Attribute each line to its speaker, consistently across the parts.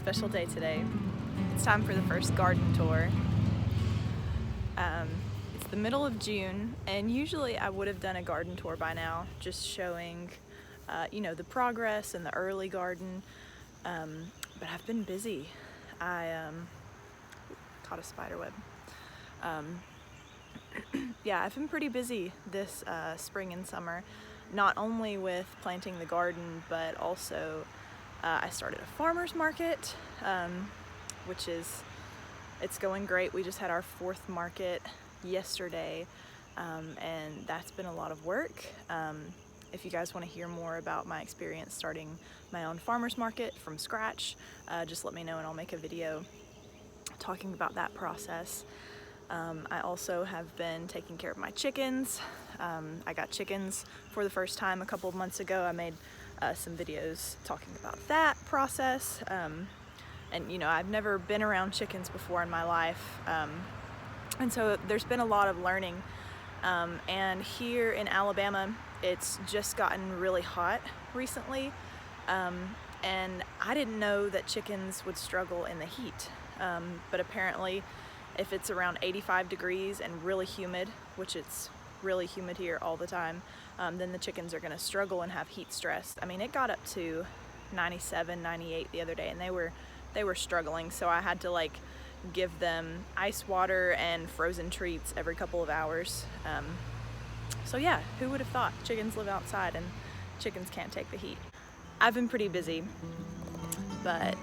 Speaker 1: special day today. It's time for the first garden tour. It's the middle of June, and usually I would have done a garden tour by now, just showing, the progress in the early garden. But I've been busy. I caught a spider web. Yeah, I've been pretty busy this spring and summer, not only with planting the garden, but also I started a farmer's market, it's going great. We just had our 4th market yesterday, and that's been a lot of work. If you guys want to hear more about my experience starting my own farmer's market from scratch, just let me know and I'll make a video talking about that process. I also have been taking care of my chickens. I got chickens for the first time a couple of months ago. I made some videos talking about that process. And I've never been around chickens before in my life. And so there's been a lot of learning. And here in Alabama, it's just gotten really hot recently. And I didn't know that chickens would struggle in the heat. But apparently, if it's around 85 degrees and really humid, which it's really humid here all the time, then the chickens are gonna struggle and have heat stress. I mean, it got up to 97, 98 the other day, and they were struggling, so I had to give them ice water and frozen treats every couple of hours. So yeah, who would have thought chickens live outside and chickens can't take the heat? I've been pretty busy, but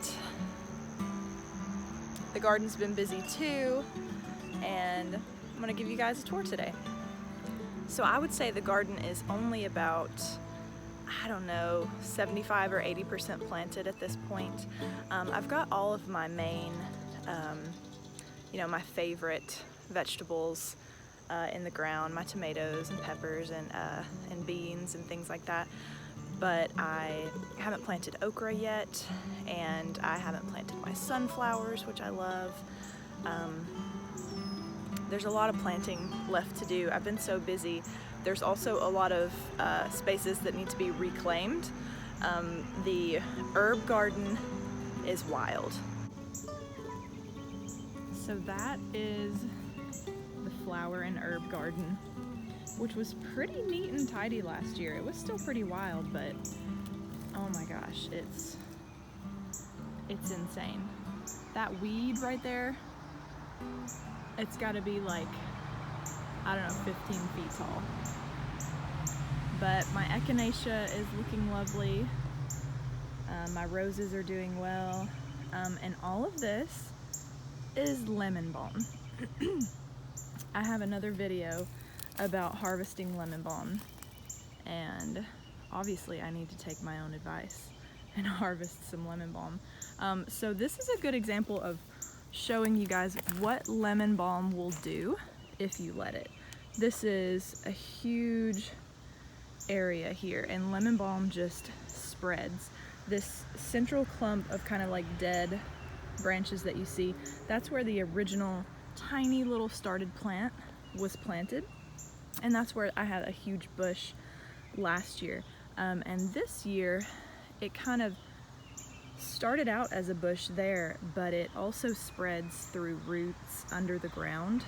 Speaker 1: the garden's been busy too, and I'm gonna give you guys a tour today. So I would say the garden is only about, 75 or 80% planted at this point. I've got all of my main, my favorite vegetables in the ground, my tomatoes and peppers and beans and things like that. But I haven't planted okra yet, and I haven't planted my sunflowers, which I love. There's a lot of planting left to do. I've been so busy. There's also a lot of spaces that need to be reclaimed. The herb garden is wild. So that is the flower and herb garden, which was pretty neat and tidy last year. It was still pretty wild, but oh my gosh, it's insane. That weed right there, it's gotta be 15 feet tall. But my echinacea is looking lovely. My roses are doing well. And all of this is lemon balm. I have another video about harvesting lemon balm, and obviously I need to take my own advice and harvest some lemon balm. So this is a good example of showing you guys what lemon balm will do if you let it. This is a huge area here, and lemon balm just spreads. This central clump of kind of dead branches that you see, that's where the original tiny little started plant was planted. And that's where I had a huge bush last year. And this year, it kind of started out as a bush there, but it also spreads through roots under the ground.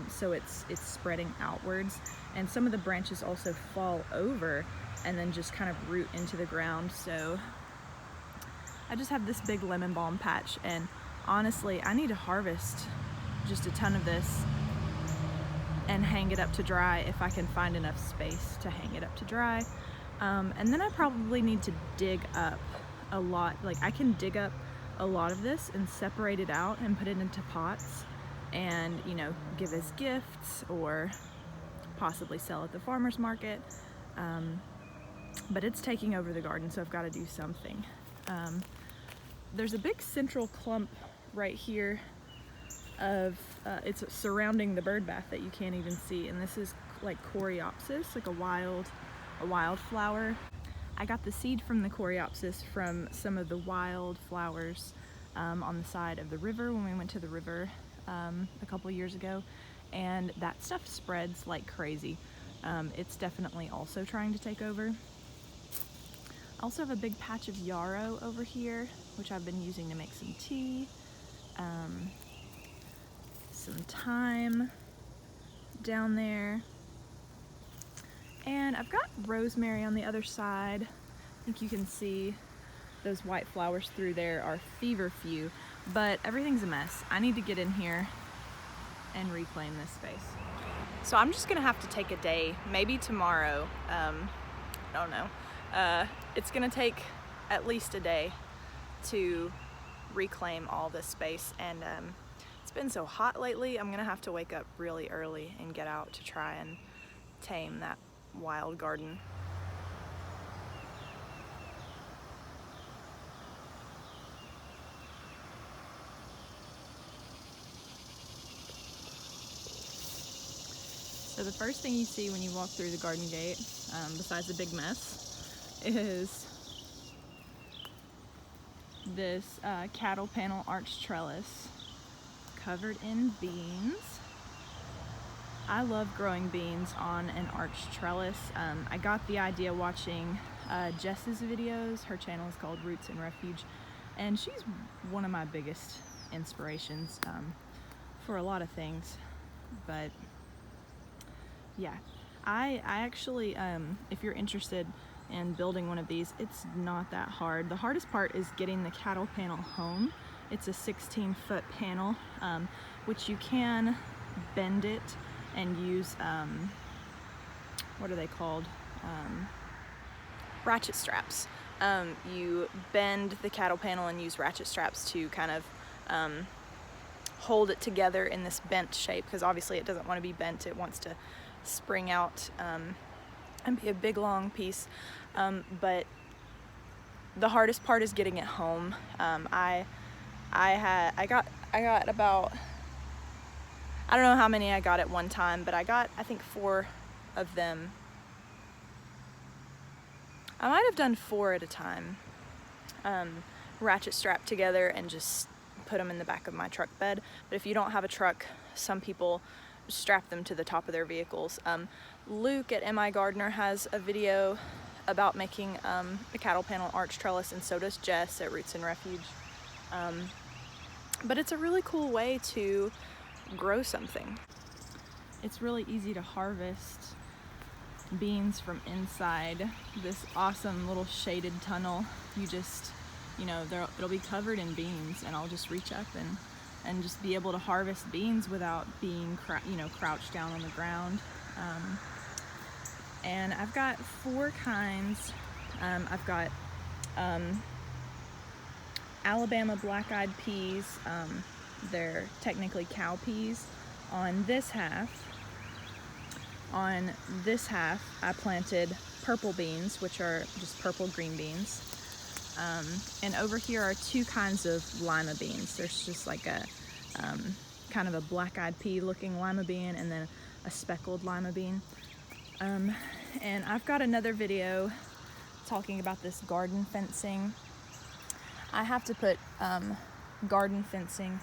Speaker 1: So it's spreading outwards. And some of the branches also fall over and then just kind of root into the ground. So I just have this big lemon balm patch, and honestly, I need to harvest just a ton of this and hang it up to dry if I can find enough space to hang it up to dry. And then I probably need to dig up a lot. I can dig up a lot of this and separate it out and put it into pots and, give as gifts or possibly sell at the farmer's market. But it's taking over the garden, so I've got to do something. There's a big central clump right here of it's surrounding the bird bath that you can't even see, and this is coreopsis, a wild flower. I got the seed from the coreopsis from some of the wild flowers on the side of the river when we went to the river a couple years ago, and that stuff spreads like crazy. It's definitely also trying to take over. I also have a big patch of yarrow over here. which I've been using to make some tea, some thyme down there, and I've got rosemary on the other side. I think you can see those white flowers through there are feverfew, but everything's a mess. I need to get in here and reclaim this space. So I'm just gonna have to take a day, maybe tomorrow, I don't know. It's gonna take at least a day to reclaim all this space, and it's been so hot lately, I'm gonna have to wake up really early and get out to try and tame that wild garden. So the first thing you see when you walk through the garden gate, besides a big mess, is this cattle panel arch trellis covered in beans. I love growing beans on an arch trellis. I got the idea watching Jess's videos. Her channel is called Roots and Refuge, and she's one of my biggest inspirations for a lot of things. But yeah, I actually, if you're interested in building one of these, it's not that hard. The hardest part is getting the cattle panel home. It's a 16-foot panel, which you can bend it and use, what are they called? Ratchet straps. You bend the cattle panel and use ratchet straps to kind of hold it together in this bent shape, because obviously it doesn't want to be bent, it wants to spring out and be a big long piece, but the hardest part is getting it home. I got about, I don't know how many I got at one time, but I got, I think, 4 of them. I might have done 4 at a time, ratchet strapped together and just put them in the back of my truck bed. But if you don't have a truck, some people strap them to the top of their vehicles. Luke at MI Gardener has a video about making a cattle panel arch trellis, and so does Jess at Roots and Refuge. But it's a really cool way to grow something. It's really easy to harvest beans from inside this awesome little shaded tunnel. You just, you know, it'll be covered in beans, and I'll just reach up and just be able to harvest beans without being crouched down on the ground. And I've got 4 kinds. I've got Alabama black-eyed peas. They're technically cow peas. On this half, I planted purple beans, which are just purple green beans. And over here are 2 kinds of lima beans. There's just like a kind of a black-eyed pea looking lima bean, and then a speckled lima bean. And I've got another video talking about this garden fencing. I have to put garden fencing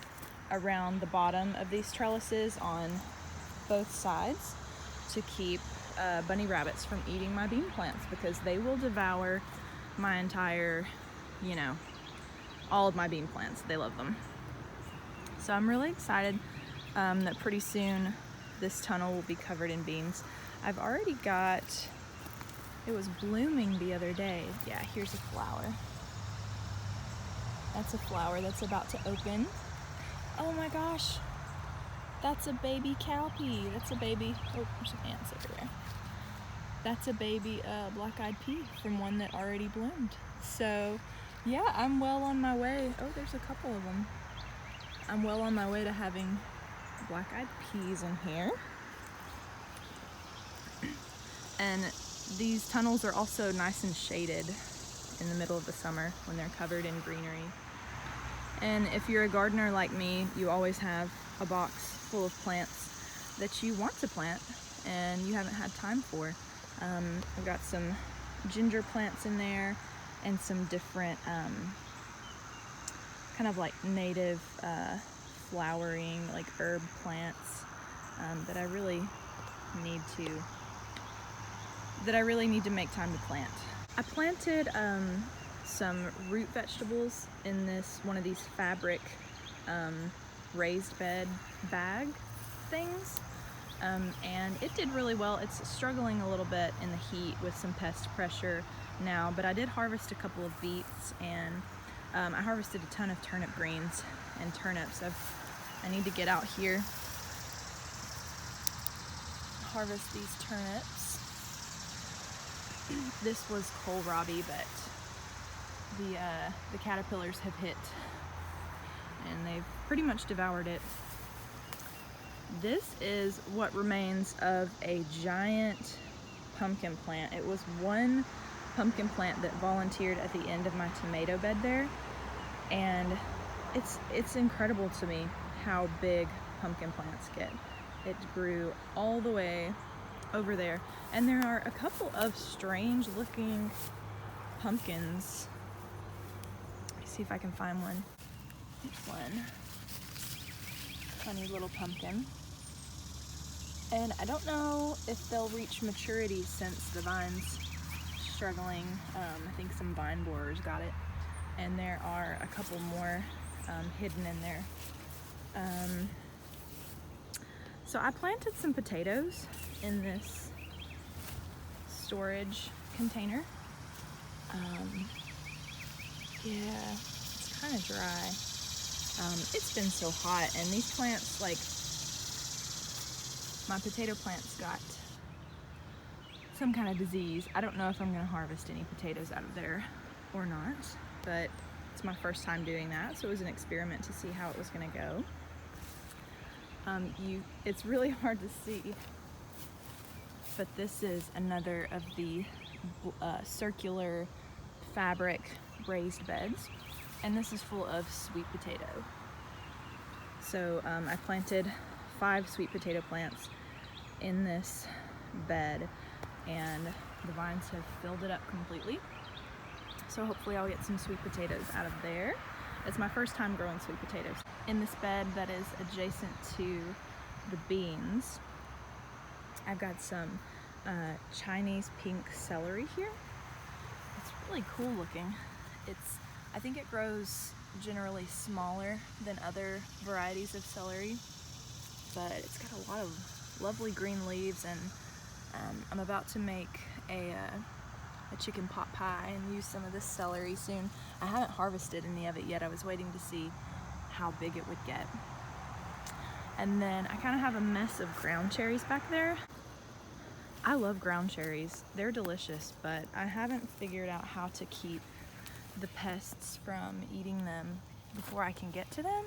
Speaker 1: around the bottom of these trellises on both sides to keep bunny rabbits from eating my bean plants, because they will devour my entire, all of my bean plants. They love them. So I'm really excited that pretty soon this tunnel will be covered in beans. I've already got, it was blooming the other day. Yeah, here's a flower. That's a flower that's about to open. Oh my gosh, that's a baby cowpea. That's a baby, oh, there's some ants everywhere. That's a baby black-eyed pea from one that already bloomed. So yeah, I'm well on my way. Oh, there's a couple of them. I'm well on my way to having black-eyed peas in here. And these tunnels are also nice and shaded in the middle of the summer when they're covered in greenery. And if you're a gardener like me, you always have a box full of plants that you want to plant and you haven't had time for. I've got some ginger plants in there and some different kind of like native flowering, like herb plants that I really need to make time to plant. I planted some root vegetables in this one of these fabric raised bed bag things, and it did really well. It's struggling a little bit in the heat with some pest pressure now, but I did harvest a couple of beets, and I harvested a ton of turnip greens and turnips. I need to get out here, harvest these turnips. This was kohlrabi, but the caterpillars have hit and they've pretty much devoured it. This is what remains of a giant pumpkin plant. It was one pumpkin plant that volunteered at the end of my tomato bed there, and it's incredible to me how big pumpkin plants get. It grew all the way over there, and there are a couple of strange looking pumpkins. Let me see if I can find one. Here's one funny little pumpkin, and I don't know if they'll reach maturity since the vine's struggling. I think some vine borers got it, and there are a couple more hidden in there. So I planted some potatoes in this storage container. Yeah, it's kind of dry. It's been so hot, and these plants, like my potato plants, got some kind of disease. I don't know if I'm gonna harvest any potatoes out of there or not, but it's my first time doing that, so it was an experiment to see how it was gonna go. It's really hard to see, but this is another of the circular fabric raised beds, and this is full of sweet potato. So I planted 5 sweet potato plants in this bed, and the vines have filled it up completely. So hopefully I'll get some sweet potatoes out of there. It's my first time growing sweet potatoes. In this bed that is adjacent to the beans, I've got some Chinese pink celery here. It's really cool looking. I think it grows generally smaller than other varieties of celery, but it's got a lot of lovely green leaves, and I'm about to make a chicken pot pie and use some of this celery soon. I haven't harvested any of it yet. I was waiting to see how big it would get. And then I kind of have a mess of ground cherries back there. I love ground cherries. They're delicious, but I haven't figured out how to keep the pests from eating them before I can get to them.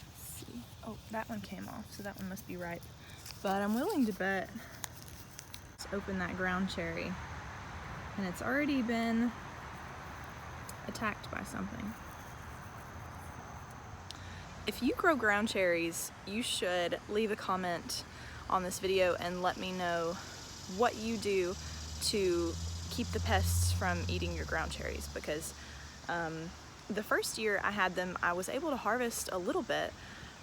Speaker 1: Let's see. Oh, that one came off, so that one must be ripe. But I'm willing to bet. Let's open that ground cherry, and it's already been attacked by something. If you grow ground cherries, you should leave a comment on this video and let me know what you do to keep the pests from eating your ground cherries, because the first year I had them, I was able to harvest a little bit,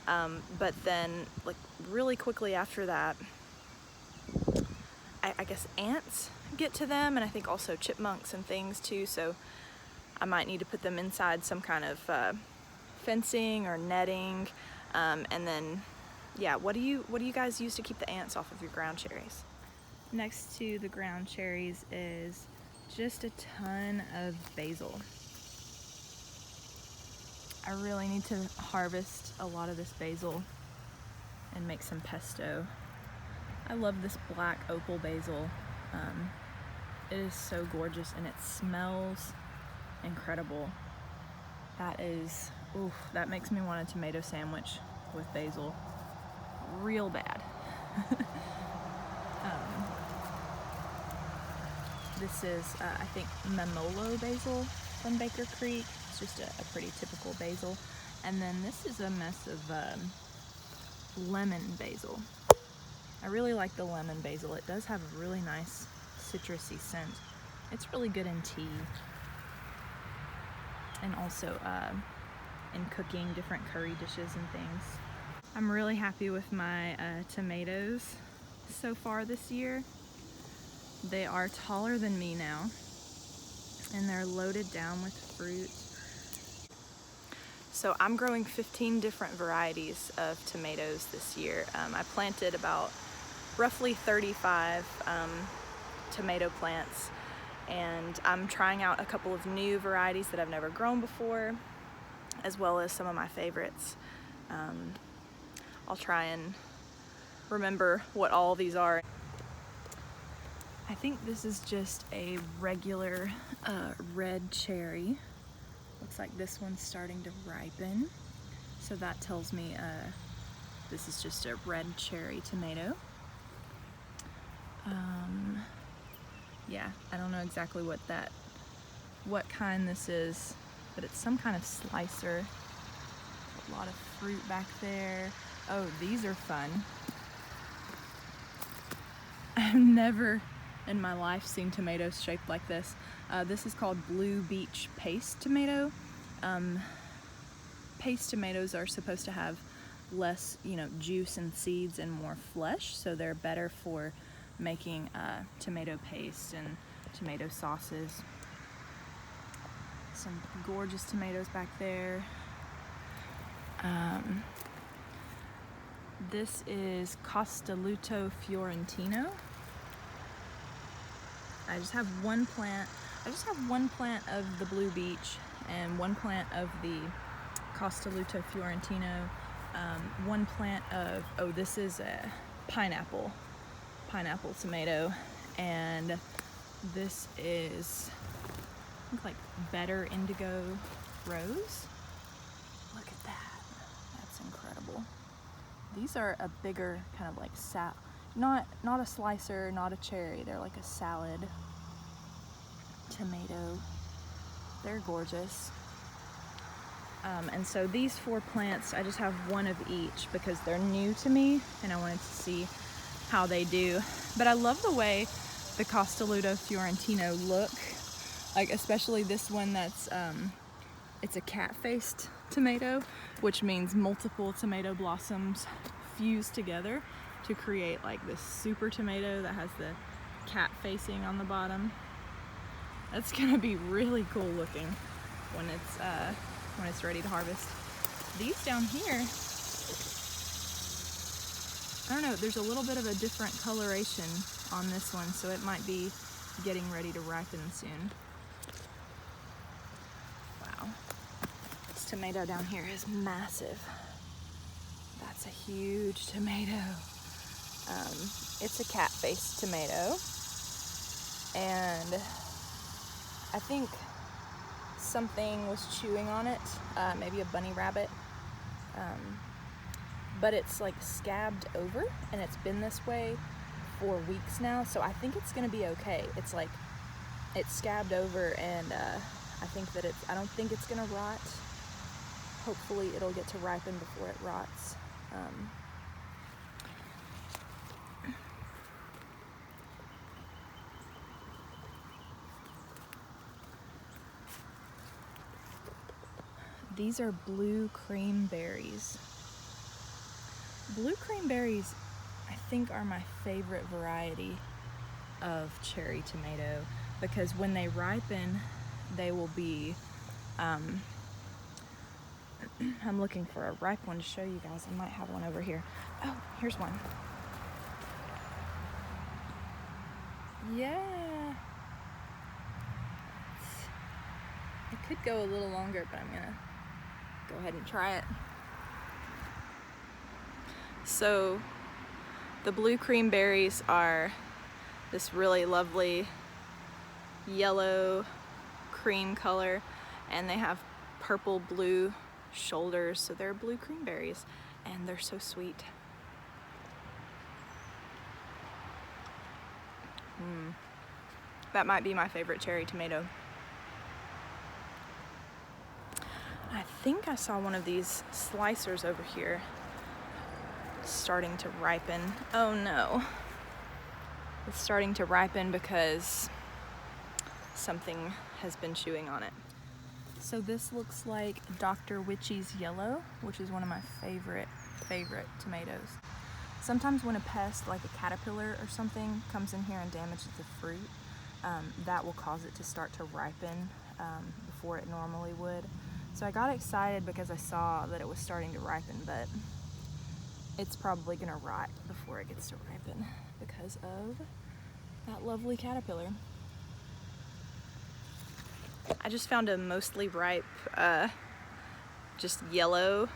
Speaker 1: but then like really quickly after that, I guess ants get to them, and I think also chipmunks and things too, so I might need to put them inside some kind of fencing or netting. And then, yeah, what do you guys use to keep the ants off of your ground cherries? Next to the ground cherries is just a ton of basil. I really need to harvest a lot of this basil and make some pesto. I love this black opal basil. It is so gorgeous, and it smells incredible. That makes me want a tomato sandwich with basil real bad. This is, I think, Memolo basil from Baker Creek. It's just a pretty typical basil. And then this is a mess of lemon basil. I really like the lemon basil. It does have a really nice citrusy scent. It's really good in tea, and also in cooking different curry dishes and things. I'm really happy with my tomatoes so far this year. They are taller than me now. and they're loaded down with fruit. So I'm growing 15 different varieties of tomatoes this year. I planted about roughly 35 tomato plants, and I'm trying out a couple of new varieties that I've never grown before, as well as some of my favorites. I'll try and remember what all these are. I think this is just a regular red cherry. Looks like this one's starting to ripen, so that tells me this is just a red cherry tomato. Yeah, I don't know exactly what kind this is, but it's some kind of slicer. A lot of fruit back there. Oh, these are fun. I've never in my life seen tomatoes shaped like this. This is called Blue Beach Paste tomato. Paste tomatoes are supposed to have less, juice and seeds and more flesh, so they're better for making tomato paste and tomato sauces. Some gorgeous tomatoes back there. This is Castelluto Fiorentino. I just have one plant of the Blue Beach and one plant of the Castelluto Fiorentino. One plant of, this is a pineapple tomato, and this is, I think, like Better Indigo Rose. Look at that, that's incredible. These are a bigger kind of like not a slicer, not a cherry, they're like a salad tomato. They're gorgeous. And so these 4 plants, I just have one of each because they're new to me and I wanted to see how they do. But I love the way the Castelluto Fiorentino look, like especially this one that's, it's a cat-faced tomato, which means multiple tomato blossoms fused together to create like this super tomato that has the cat facing on the bottom. That's gonna be really cool looking when it's ready to harvest. These down here, I don't know, there's a little bit of a different coloration on this one, so it might be getting ready to ripen soon. Wow, this tomato down here is massive. That's a huge tomato. It's a cat-faced tomato, and I think something was chewing on it, maybe a bunny rabbit, but it's like scabbed over, and it's been this way for weeks now, so I think it's gonna be okay. It's like, it's scabbed over, and I don't think it's gonna rot. Hopefully it'll get to ripen before it rots. These are blue cream berries. Blue cream berries, I think, are my favorite variety of cherry tomato because when they ripen, they will be, I'm looking for a ripe one to show you guys. I might have one over here. Oh, here's one. Yeah. It could go a little longer, but I'm gonna go ahead and try it. So the blue cream berries are this really lovely yellow cream color, and they have purple blue shoulders, so they're blue cream berries, and they're so sweet. That might be my favorite cherry tomato. I think I saw one of these slicers over here starting to ripen. Oh no. It's starting to ripen because something has been chewing on it. So this looks like Dr. Witchy's Yellow, which is one of my favorite tomatoes. Sometimes when a pest, like a caterpillar or something, comes in here and damages the fruit, that will cause it to start to ripen before it normally would. So I got excited because I saw that it was starting to ripen, but it's probably gonna rot before it gets to ripen because of that lovely caterpillar. I just found a mostly ripe, just yellow,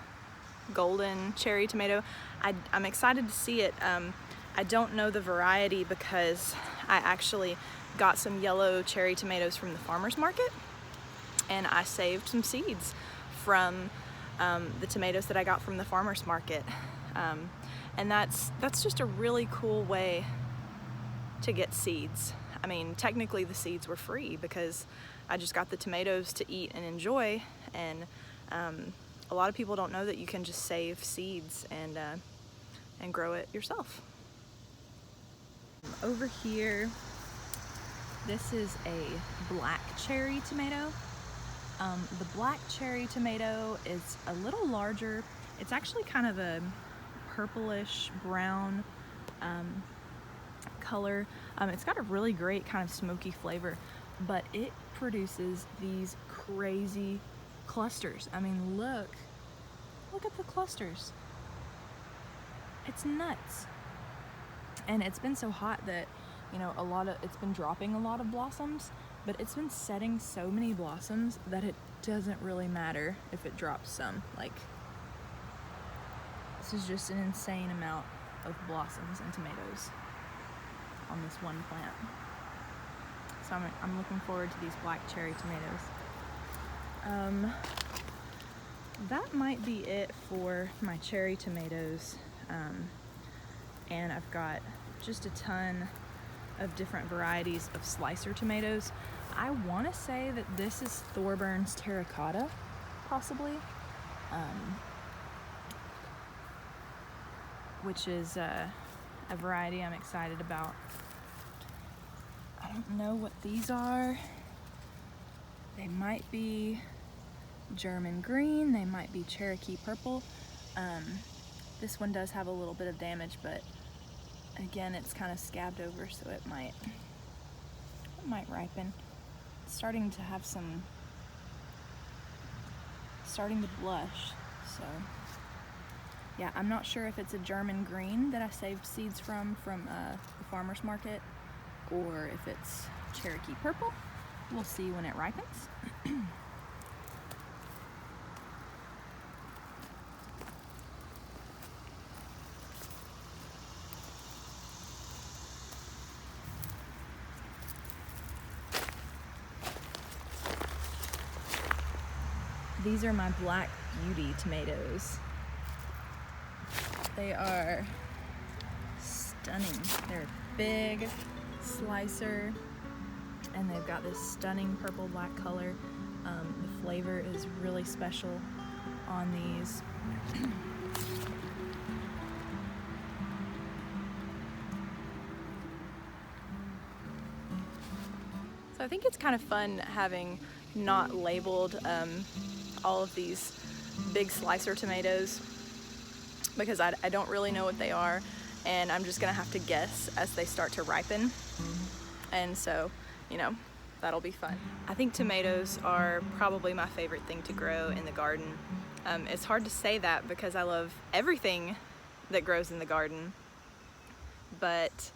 Speaker 1: golden cherry tomato. I'm excited to see it. I don't know the variety because I actually got some yellow cherry tomatoes from the farmer's market, and I saved some seeds from the tomatoes that I got from the farmer's market. And that's just a really cool way to get seeds. I mean, technically the seeds were free because I just got the tomatoes to eat and enjoy, and a lot of people don't know that you can just save seeds and grow it yourself. Over here, this is a black cherry tomato. The black cherry tomato is a little larger. It's actually kind of a purplish brown color. It's got a really great kind of smoky flavor, but it produces these crazy clusters. I mean, look at the clusters. It's nuts. And it's been so hot that, you know, it's been dropping a lot of blossoms, but it's been setting so many blossoms that it doesn't really matter if it drops some. Like, this is just an insane amount of blossoms and tomatoes on this one plant. So I'm looking forward to these black cherry tomatoes. That might be it for my cherry tomatoes. And I've got just a ton of different varieties of slicer tomatoes. I want to say that this is Thorburns terracotta, possibly, which is a variety I'm excited about. I don't know what these are. They might be German green, they might be Cherokee purple. This one does have a little bit of damage, but again, it's kind of scabbed over, so it might ripen. It's starting to have starting to blush, so yeah, I'm not sure if it's a German green that I saved seeds from the farmer's market, or if it's Cherokee purple. We'll see when it ripens. These are my Black Beauty tomatoes. They are stunning. They're big, slicer, and they've got this stunning purple black color. The flavor is really special on these. So I think it's kind of fun having not labeled all of these big slicer tomatoes, because I don't really know what they are, and I'm just gonna have to guess as they start to ripen. And so, you know, that'll be fun. I think tomatoes are probably my favorite thing to grow in the garden. It's hard to say that because I love everything that grows in the garden, but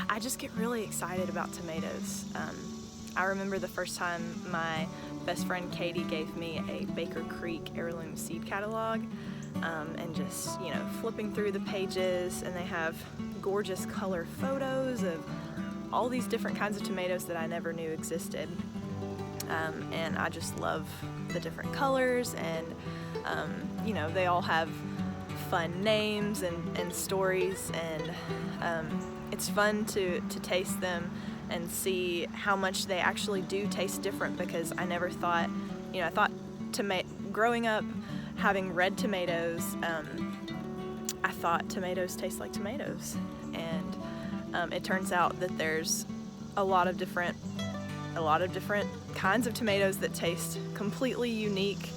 Speaker 1: I just get really excited about tomatoes. I remember the first time my best friend Katie gave me a Baker Creek Heirloom seed catalog, and just, you know, flipping through the pages, and they have gorgeous color photos of all these different kinds of tomatoes that I never knew existed. And I just love the different colors, and you know, they all have fun names and stories, and it's fun to taste them and see how much they actually do taste different, because I never thought, you know, I thought growing up having red tomatoes, I thought tomatoes taste like tomatoes, and it turns out that there's a lot of different kinds of tomatoes that taste completely unique,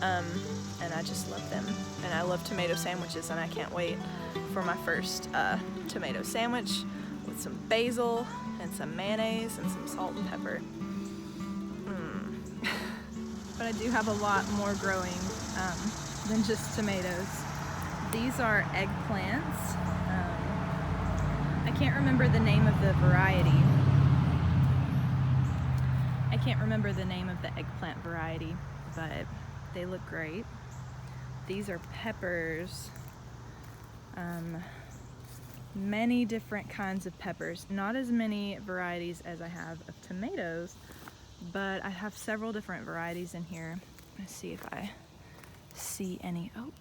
Speaker 1: and I just love them. And I love tomato sandwiches, and I can't wait for my first tomato sandwich with some basil and some mayonnaise and some salt and pepper. But I do have a lot more growing than just tomatoes. These are eggplants. I can't remember the name of the variety. I can't remember the name of the eggplant variety, but they look great. These are peppers. Many different kinds of peppers. Not as many varieties as I have of tomatoes, but I have several different varieties in here. Let's see if I see any. Oh,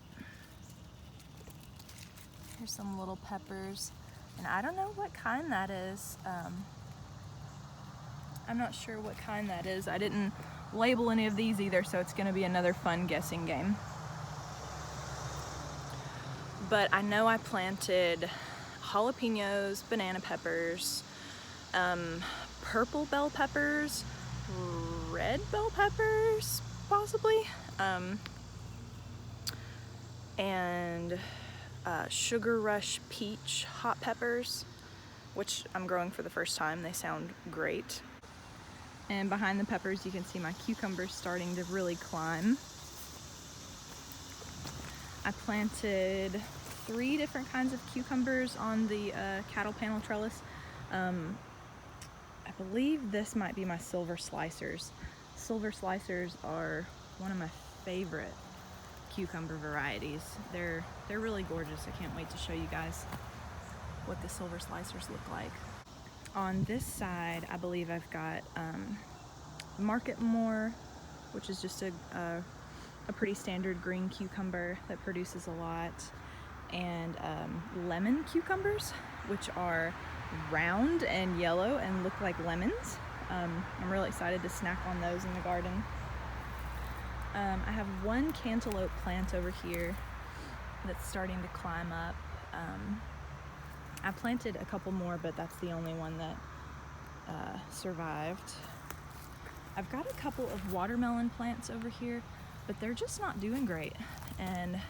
Speaker 1: here's some little peppers. And I don't know what kind that is. I'm not sure what kind that is. I didn't label any of these either, so it's gonna be another fun guessing game. But I know I planted jalapenos, banana peppers, purple bell peppers, red bell peppers, possibly, and sugar rush peach hot peppers, which I'm growing for the first time. They sound great. And behind the peppers, you can see my cucumbers starting to really climb. I planted 3 different kinds of cucumbers on the cattle panel trellis. I believe this might be my silver slicers. Silver slicers are one of my favorite cucumber varieties. They're really gorgeous. I can't wait to show you guys what the silver slicers look like. On this side, I believe I've got Market More, which is just a pretty standard green cucumber that produces a lot, and lemon cucumbers, which are round and yellow and look like lemons. I'm really excited to snack on those in the garden. I have one cantaloupe plant over here that's starting to climb up. I planted a couple more, but that's the only one that survived. I've got a couple of watermelon plants over here, but they're just not doing great. And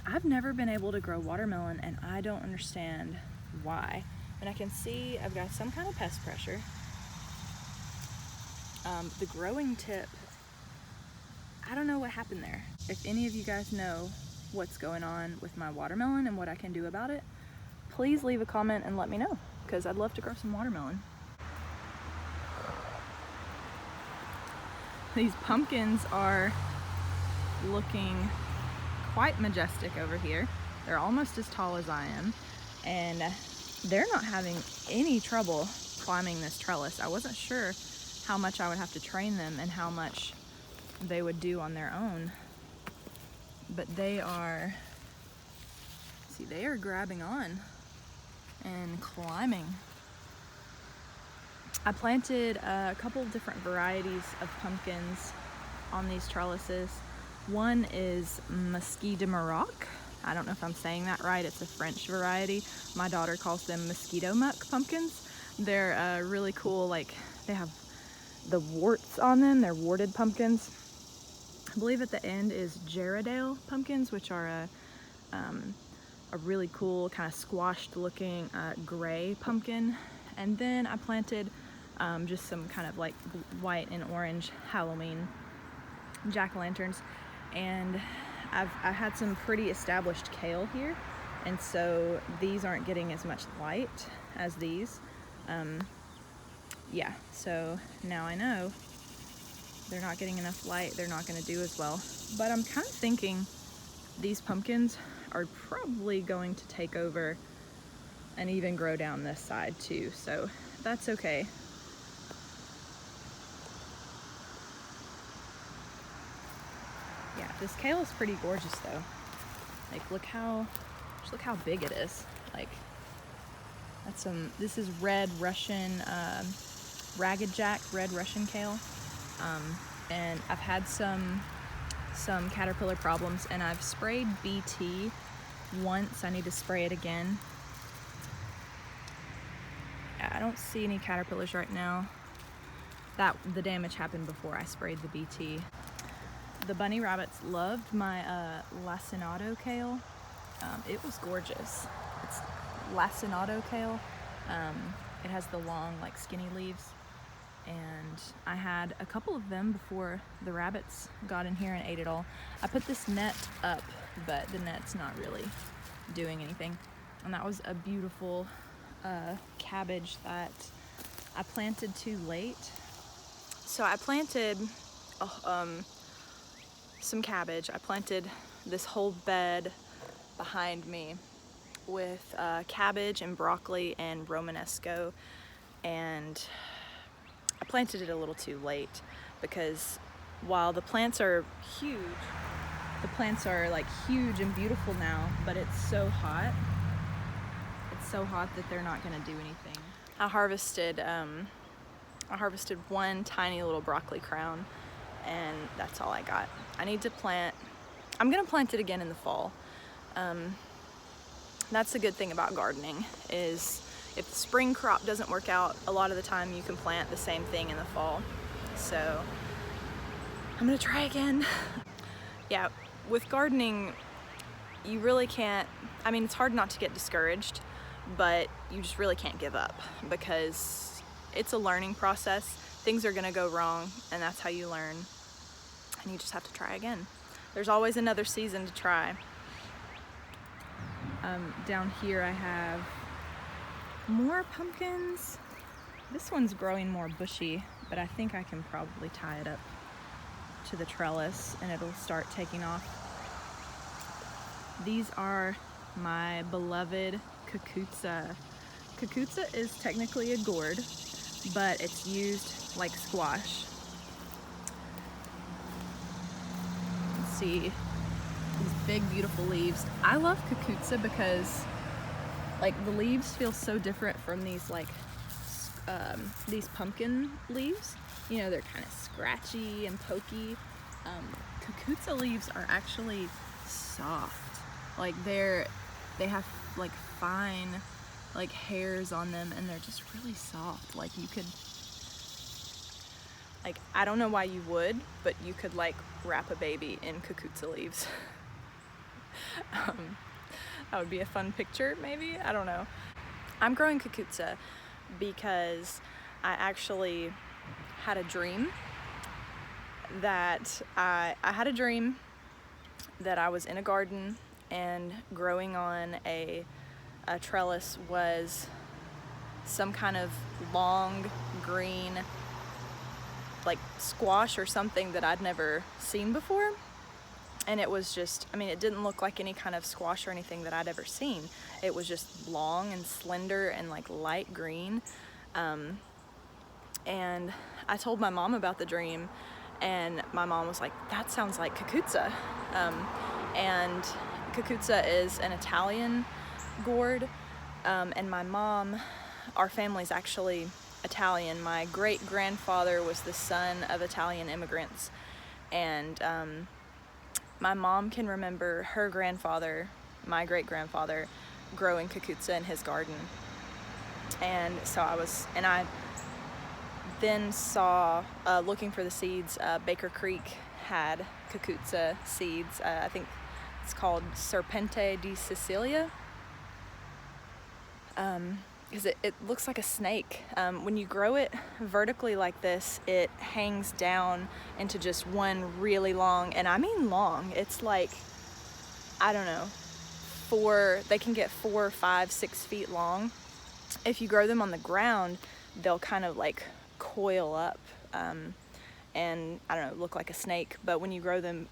Speaker 1: I've never been able to grow watermelon, and I don't understand why. And I can see I've got some kind of pest pressure. The growing tip, I don't know what happened there. If any of you guys know what's going on with my watermelon and what I can do about it, please leave a comment and let me know, because I'd love to grow some watermelon. These pumpkins are looking quite majestic over here. They're almost as tall as I am, and they're not having any trouble climbing this trellis. I wasn't sure how much I would have to train them and how much they would do on their own, but they are, see, they are grabbing on and climbing. I planted a couple of different varieties of pumpkins on these trellises. One is Mesquite de Maroc. I don't know if I'm saying that right. It's a French variety. My daughter calls them mosquito muck pumpkins. They're really cool. Like, they have the warts on them. They're warted pumpkins. I believe at the end is Gerardale pumpkins, which are a really cool kind of squashed looking gray pumpkin. And then I planted just some kind of like white and orange Halloween jack-o'-lanterns, and I had some pretty established kale here, and so these aren't getting as much light as these. Yeah, so now I know they're not getting enough light, they're not going to do as well. But I'm kind of thinking these pumpkins are probably going to take over and even grow down this side too, so that's okay. Yeah, this kale is pretty gorgeous though. Like, just look how big it is. Like, that's this is red Russian, Ragged Jack red Russian kale. And I've had some caterpillar problems, and I've sprayed BT once. I need to spray it again. I don't see any caterpillars right now. The damage happened before I sprayed the BT. The bunny rabbits loved my lacinato kale. It was gorgeous. It's lacinato kale. It has the long, like skinny leaves. And I had a couple of them before the rabbits got in here and ate it all. I put this net up, but the net's not really doing anything. And that was a beautiful cabbage that I planted too late. So I planted some cabbage. I planted this whole bed behind me with cabbage and broccoli and Romanesco, and I planted it a little too late because while the plants are huge, the plants are like huge and beautiful now, but it's so hot. It's so hot that they're not gonna do anything. I harvested one tiny little broccoli crown, and that's all I got. I need to plant, I'm gonna plant it again in the fall. That's the good thing about gardening, is if the spring crop doesn't work out, a lot of the time you can plant the same thing in the fall. So I'm gonna try again. Yeah, with gardening, you really can't, I mean, it's hard not to get discouraged, but you just really can't give up because it's a learning process. Things are gonna go wrong, and that's how you learn. And you just have to try again. There's always another season to try. Down here I have more pumpkins. This one's growing more bushy, but I think I can probably tie it up to the trellis and it'll start taking off. These are my beloved Cucuzza. Cucuzza is technically a gourd, but it's used like squash. Let's see these big beautiful leaves. I love Cucuzza because like the leaves feel so different from these like these pumpkin leaves. You know, they're kind of scratchy and pokey. Cucuzza leaves are actually soft. Like they have like fine like hairs on them, and they're just really soft. Like you could, like, I don't know why you would, but you could like wrap a baby in Cucuzza leaves. That would be a fun picture, maybe, I don't know. I'm growing Cucuzza because I actually had a dream that I had a dream that I was in a garden and growing on a trellis was some kind of long green like squash or something that I'd never seen before. And it was just, I mean, it didn't look like any kind of squash or anything that I'd ever seen. It was just long and slender and like light green. And I told my mom about the dream, and my mom was like, that sounds like Cucuzza. And Cucuzza is an Italian gourd, and my mom, our family's actually Italian. My great-grandfather was the son of Italian immigrants, and my mom can remember her grandfather, my great-grandfather, growing Cucuzza in his garden. And so I then saw, looking for the seeds, Baker Creek had Cucuzza seeds. I think it's called Serpente di Sicilia. Because it looks like a snake. When you grow it vertically like this, it hangs down into just one really long, and I mean long, it's like, I don't know, they can get 4, 5, 6 feet long. If you grow them on the ground, they'll kind of like coil up and I don't know, look like a snake. But when you grow them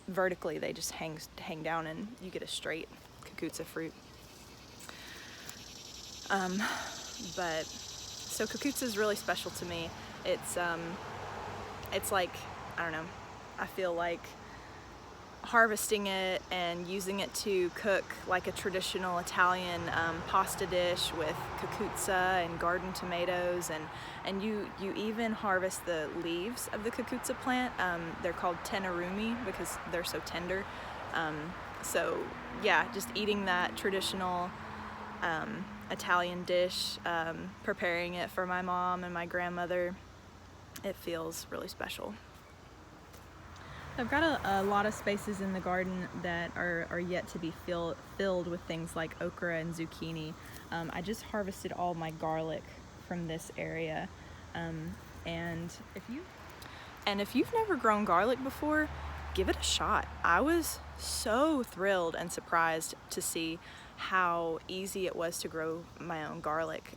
Speaker 1: vertically, they just hang down and you get a straight Cucuzza fruit. But so Cucuzza is really special to me. It's like, I don't know, I feel like harvesting it and using it to cook like a traditional Italian pasta dish with Cucuzza and garden tomatoes, and you even harvest the leaves of the Cucuzza plant. They're called tenerumi because they're so tender. So yeah, just eating that traditional Italian dish, preparing it for my mom and my grandmother, it feels really special. I've got a lot of spaces in the garden that are yet to be filled with things like okra and zucchini. I just harvested all my garlic from this area. And if you've never grown garlic before, give it a shot. I was so thrilled and surprised to see how easy it was to grow my own garlic.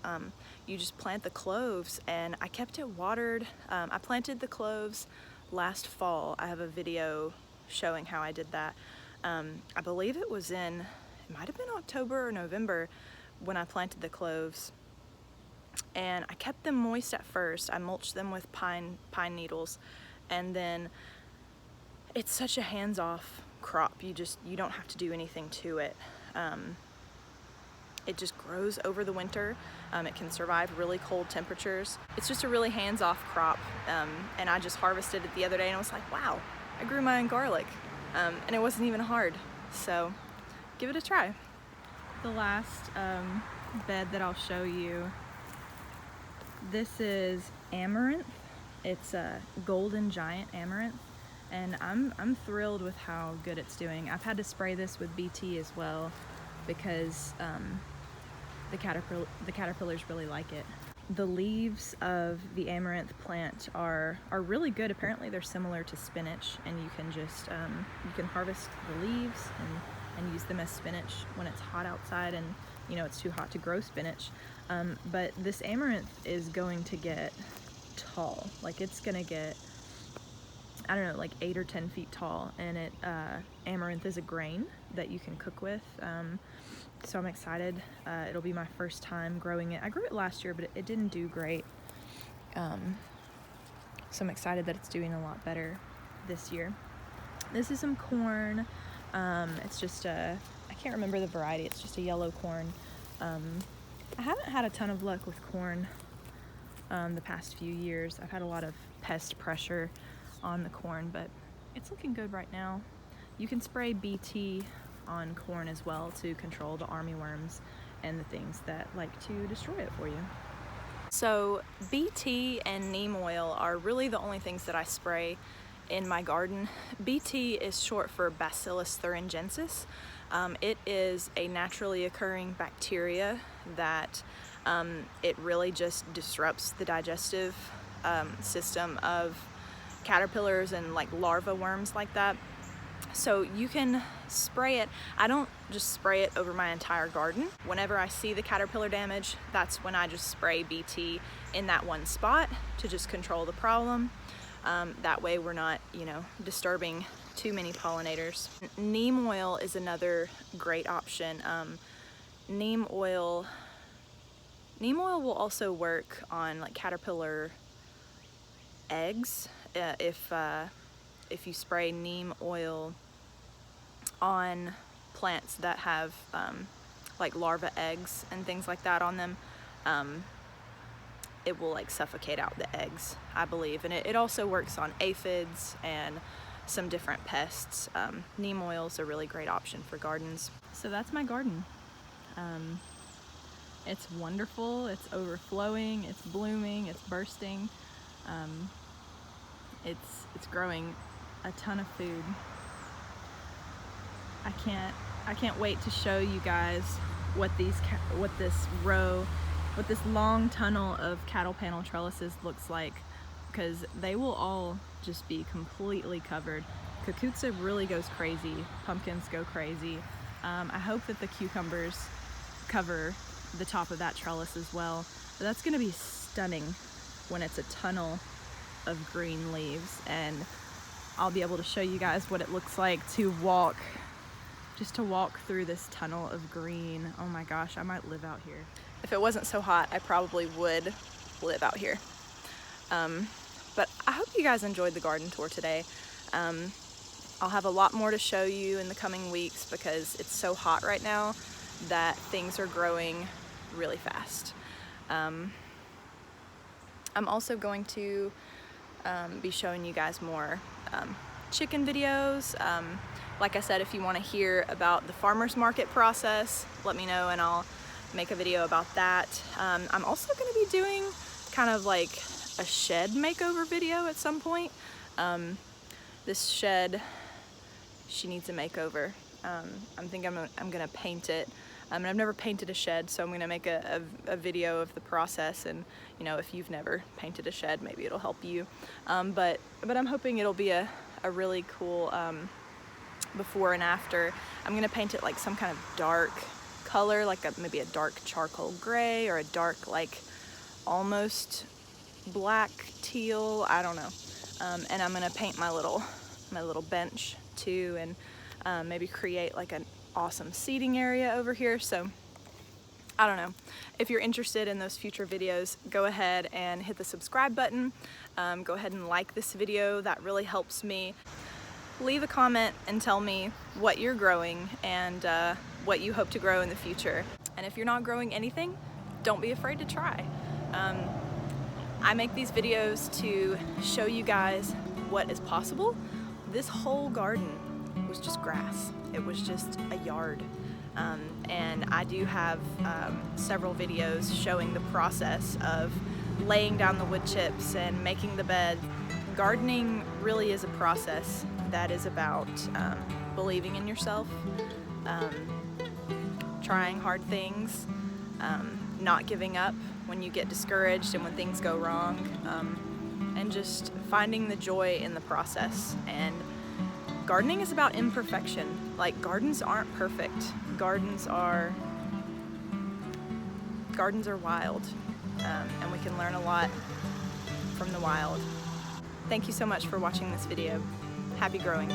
Speaker 1: You just plant the cloves, and I kept it watered. I planted the cloves last fall. I have a video showing how I did that. I believe it might have been October or November when I planted the cloves. And I kept them moist at first. I mulched them with pine needles, and then it's such a hands-off crop. You don't have to do anything to it. It just grows over the winter. It can survive really cold temperatures. It's just a really hands-off crop. And I just harvested it the other day, and I was like, wow, I grew my own garlic. And it wasn't even hard. So give it a try. The last bed that I'll show you, this is amaranth. It's a golden giant amaranth, and I'm thrilled with how good it's doing. I've had to spray this with BT as well because the caterpillars really like it. The leaves of the amaranth plant are really good. Apparently they're similar to spinach, and you can just you can harvest the leaves and use them as spinach when it's hot outside and it's too hot to grow spinach. But this amaranth is going to get tall. Like, it's gonna get, I don't know, like 8 or 10 feet tall. And amaranth is a grain that you can cook with. So I'm excited. It'll be my first time growing it. I grew it last year, but it didn't do great. So I'm excited that it's doing a lot better this year. This is some corn. It's just I can't remember the variety. It's just a yellow corn. I haven't had a ton of luck with corn the past few years. I've had a lot of pest pressure on the corn, but it's looking good right now. You can spray BT on corn as well to control the armyworms and the things that like to destroy it for you. So BT and neem oil are really the only things that I spray in my garden. BT is short for Bacillus thuringiensis. It is a naturally occurring bacteria that it really just disrupts the digestive system of caterpillars and like larva worms like that. So you can spray it. I don't just spray it over my entire garden. Whenever I see the caterpillar damage, that's when I just spray BT in that one spot to just control the problem. That way we're not, disturbing too many pollinators. Neem oil is another great option. Neem oil will also work on like caterpillar eggs. If you spray neem oil on plants that have like larva eggs and things like that on them, it will like suffocate out the eggs, I believe. And it also works on aphids and some different pests. Neem oil is a really great option for gardens. So that's my garden. It's wonderful, it's overflowing, it's blooming, it's bursting. It's growing a ton of food. I can't wait to show you guys what this long tunnel of cattle panel trellises looks like, because they will all just be completely covered. Cucuzza really goes crazy, pumpkins go crazy. I hope that the cucumbers cover the top of that trellis as well. But that's gonna be stunning when it's a tunnel of green leaves, and I'll be able to show you guys what it looks like to walk through this tunnel of green. Oh my gosh, I might live out here. If it wasn't so hot, I probably would live out here. But I hope you guys enjoyed the garden tour today. I'll have a lot more to show you in the coming weeks because it's so hot right now that things are growing really fast. I'm also going to be showing you guys more chicken videos. Like I said, if you want to hear about the farmer's market process, let me know and I'll make a video about that. I'm also going to be doing kind of like a shed makeover video at some point. This shed, she needs a makeover. I'm thinking I'm gonna paint it. And I've never painted a shed, so I'm going to make a video of the process, and you know, if you've never painted a shed, maybe it'll help you. But I'm hoping it'll be a really cool before and after. I'm going to paint it like some kind of dark color, like maybe a dark charcoal gray, or a dark, like almost black teal, I don't know. And I'm going to paint my little bench too, and maybe create like an awesome seating area over here. So I don't know. If you're interested in those future videos, go ahead and hit the subscribe button. Go ahead and like this video. That really helps me. Leave a comment and tell me what you're growing and what you hope to grow in the future. And if you're not growing anything, don't be afraid to try. I make these videos to show you guys what is possible. This whole garden was just grass. It was just a yard. And I do have several videos showing the process of laying down the wood chips and making the bed. Gardening really is a process that is about believing in yourself, trying hard things, not giving up when you get discouraged and when things go wrong, and just finding the joy in the process. And gardening is about imperfection. Like, gardens aren't perfect. Gardens are wild, and we can learn a lot from the wild. Thank you so much for watching this video. Happy growing.